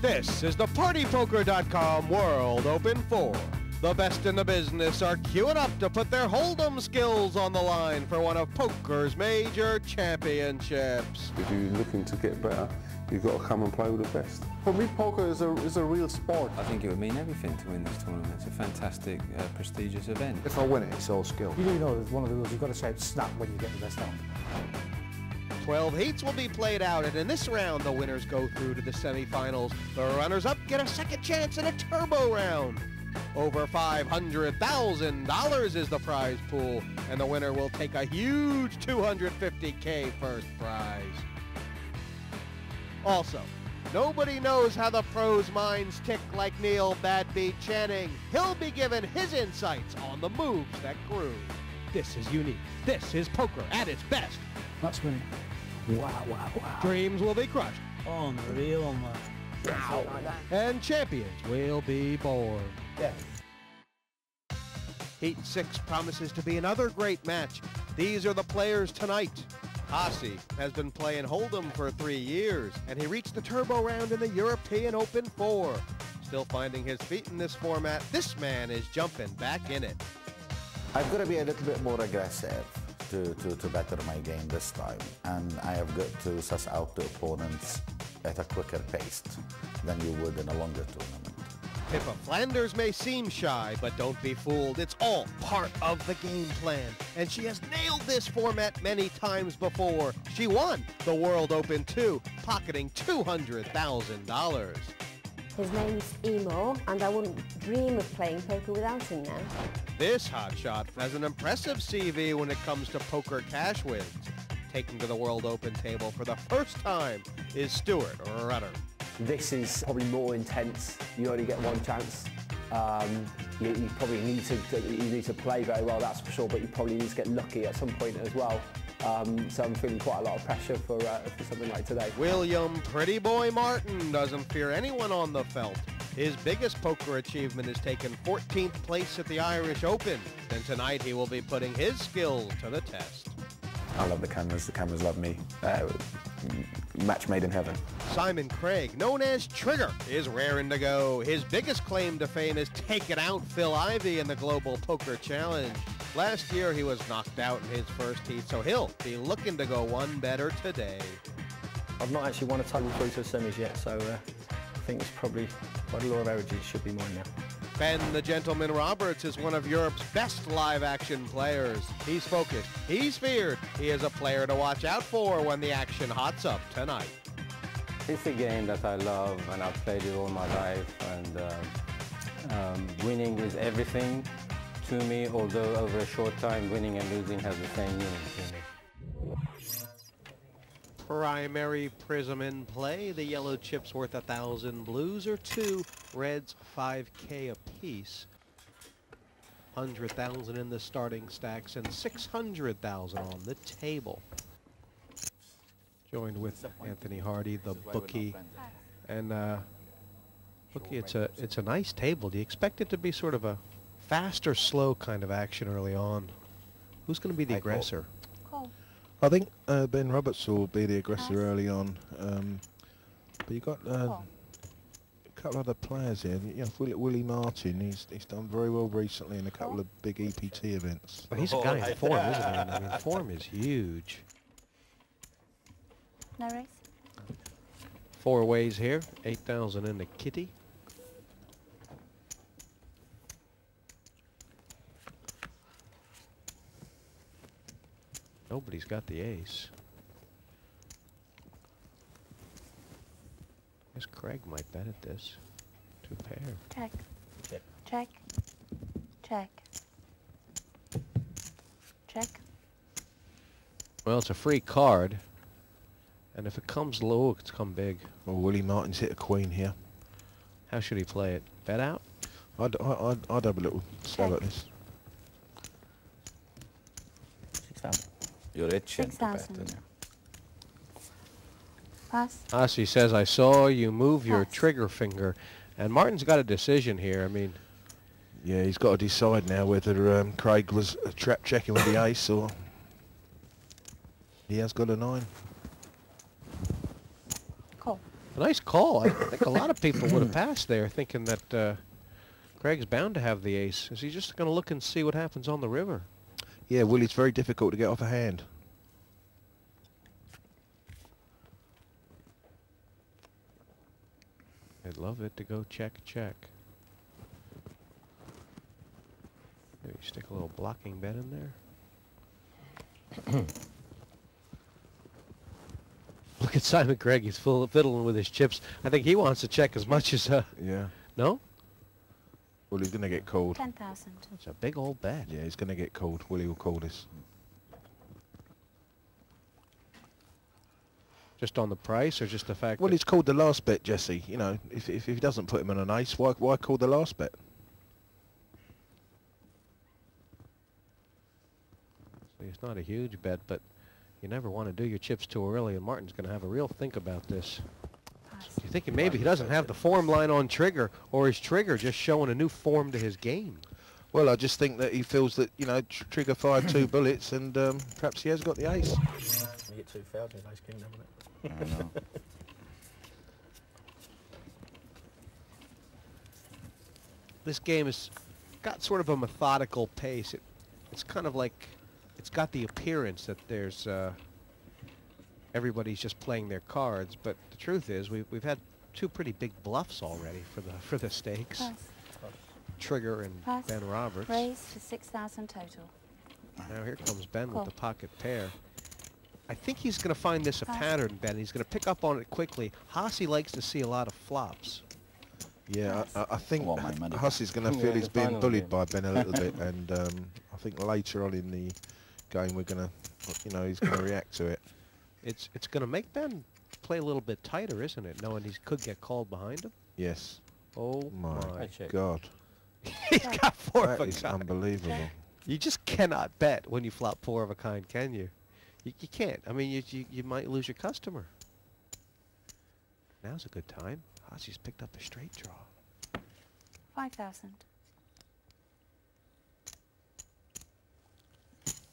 This is the PartyPoker.com World Open 4. The best in the business are queuing up to put their Hold'em skills on the line for one of poker's major championships. If you're looking to get better, you've got to come and play with the best. For me, poker is a real sport. I think it would mean everything to win this tournament. It's a fantastic, prestigious event. If I win it, it's all skill. You do know there's one of the rules, you've got to shout snap when you get the best hand. 12 heats will be played out, and in this round, the winners go through to the semifinals. The runners-up get a second chance in a turbo round. Over $500,000 is the prize pool, and the winner will take a huge $250K first prize. Also, nobody knows how the pros' minds tick like Neil Badbeat Channing. He'll be given his insights on the moves that grew. This is unique. This is poker at its best. That's winning. Wow, wow, wow. Dreams will be crushed. Unreal, man. Wow. And champions will be born. Yeah. Heat 6 promises to be another great match. These are the players tonight. Haase has been playing Hold'em for 3 years, and he reached the turbo round in the European Open 4. Still finding his feet in this format, this man is jumping back in it. I've got to be a little bit more aggressive to better my game this time, and I have got to suss out the opponents at a quicker pace than you would in a longer tournament. Pippa Flanders may seem shy, but don't be fooled. It's all part of the game plan. And she has nailed this format many times before. She won the World Open 2, pocketing $200,000. His name's Emo, and I wouldn't dream of playing poker without him now. This hotshot has an impressive CV when it comes to poker cash wins. Taking to the World Open table for the first time is Stuart Rudder. This is probably more intense. You only get one chance. You probably need to play very well, that's for sure, but you probably need to get lucky at some point as well. So I'm feeling quite a lot of pressure for something like today. William Pretty Boy Martin doesn't fear anyone on the felt. His biggest poker achievement is taking 14th place at the Irish Open. And tonight he will be putting his skills to the test. I love the cameras love me. Match made in heaven. Simon Craig, known as Trigger, is raring to go. His biggest claim to fame is taking out Phil Ivey in the Global Poker Challenge. Last year he was knocked out in his first heat, so he'll be looking to go one better today. I've not actually won a title through to the semis yet, so I think it's probably, by the law of averages, should be mine now. Ben the Gentleman Roberts is one of Europe's best live-action players. He's focused, he's feared. He is a player to watch out for when the action hots up tonight. It's a game that I love, and I've played it all my life, and winning is everything to me, although over a short time, winning and losing has the same meaning to me. Primary prism in play. The yellow chips worth 1,000 blues or 2 reds, 5K apiece. 100,000 in the starting stacks and 600,000 on the table. Joined with Anthony Hardy, the bookie, and bookie. It's a nice table. Do you expect it to be sort of a fast or slow kind of action early on? Who's going to be the aggressor? I think Ben Roberts will be the aggressor early on, but you got a couple other players here. You know, Willie Martin. He's done very well recently in a couple of big EPT events. Well, he's a guy in form, isn't he? I mean, form is huge. No race? 4 ways here. 8,000 in the kitty. Nobody's got the ace. I guess Craig might bet at this. 2 pair. Check. Check. Check. Check. Well, it's a free card. And if it comes low, it's come big. Well, Willie Martin's hit a queen here. How should he play it? Bet out? I'd have a little stab at this. 6,000. You're itching to bet, 6,000. aren't you? Pass. Haase says, I saw you move your Pass. trigger finger. And Martin's got a decision here. I mean, Yeah, he's got to decide now whether Craig was trap checking with the ace or he has got a 9. Call. A nice call. I think a lot of people would have passed there thinking that Craig's bound to have the ace. Is he just going to look and see what happens on the river? Yeah, Willie's very difficult to get off a hand. I'd love it to go check, check. Maybe stick a little blocking bet in there. Look at Simon Craig. He's fiddling with his chips. I think he wants to check as much as... Yeah. No? Well, he's going to get called. 10,000. It's a big old bet. Yeah, he's going to get called. Willie will call this. Just on the price, or just the fact Well, that... he's called the last bet, Jesse. You know, if he doesn't put him in an ace, why call the last bet? It's not a huge bet, but you never want to do your chips too early, and Martin's going to have a real think about this. You're thinking maybe he doesn't have the form line on trigger, or is trigger just showing a new form to his game? Well, I just think that he feels that, you know, trigger fired 2 bullets, and perhaps he has got the ace. You get 2,000 ace king, haven't it? I know. This game has got sort of a methodical pace. It's kind of like it's got the appearance that there's everybody's just playing their cards, but the truth is we've had 2 pretty big bluffs already for the stakes. Pass. Trigger and Pass. Ben Roberts. Raise to 6,000 total. Now here comes Ben Call. with the pocket pair. I think he's going to find this a Pass. pattern, Ben. He's going to pick up on it quickly. Haase likes to see a lot of flops. Yeah, I think Want my money Hussey's going to Yeah, feel the he's being final bullied game. by Ben a little bit, and I think later on in the game we're going to, you know, he's going to react to it. It's going to make Ben play a little bit tighter, isn't it? Knowing he could get called behind him. Yes. Oh My I check. God. He's got 4 of That a is kind. unbelievable. You just cannot bet when you flop 4 of a kind, can you? You can't. I mean, you might lose your customer. Now's a good time. Haase's picked up a straight draw. 5,000.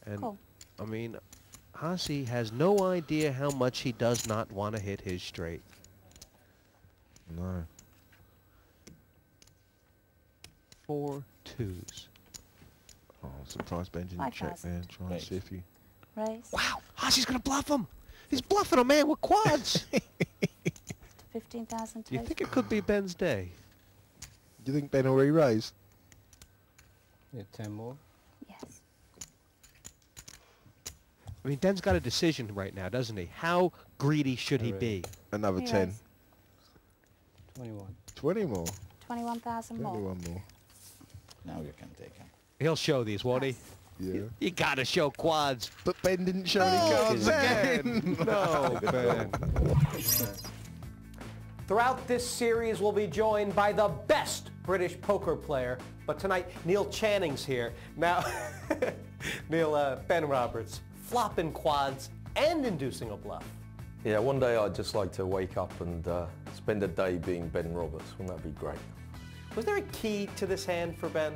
And Call. I mean, Haase has no idea how much he does not want to hit his straight. No. 4 2s. Oh, I'm surprised Ben didn't check there and try and see if you... Raise Wow, Haase's going to bluff him. He's bluffing a man with quads. to 15,000 Do you total. think it could be Ben's day? Do you think Ben already raised? Yeah, 10 more. Yes. I mean, Ben's got a decision right now, doesn't he? How greedy should he be? Another He 10. raised 21. 20 more. 21,000 more. 21 more. Now you can take him. He'll show these, won't he? Yeah. You got to show quads. But Ben didn't show any cards again. No, Ben. Throughout this series, we'll be joined by the best British poker player. But tonight, Neil Channing's here. Now, Neil, Ben Roberts, flopping quads and inducing a bluff. Yeah, one day I'd just like to wake up and spend a day being Ben Roberts. Wouldn't that be great? Was there a key to this hand for Ben?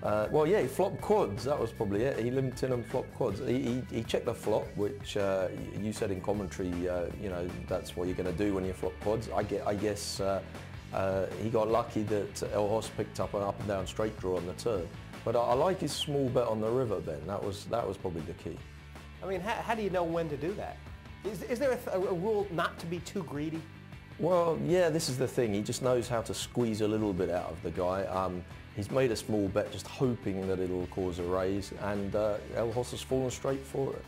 Well, yeah, he flopped quads. That was probably it. He limped in and flopped quads. He checked the flop, which you said in commentary, you know, that's what you're going to do when you flop quads. I guess he got lucky that El Hos picked up an up and down straight draw on the turn. But I like his small bet on the river, Ben. That was probably the key. I mean, how do you know when to do that? Is there a rule not to be too greedy? Well, yeah, this is the thing. He just knows how to squeeze a little bit out of the guy. He's made a small bet just hoping that it'll cause a raise, and El Hos has fallen straight for it.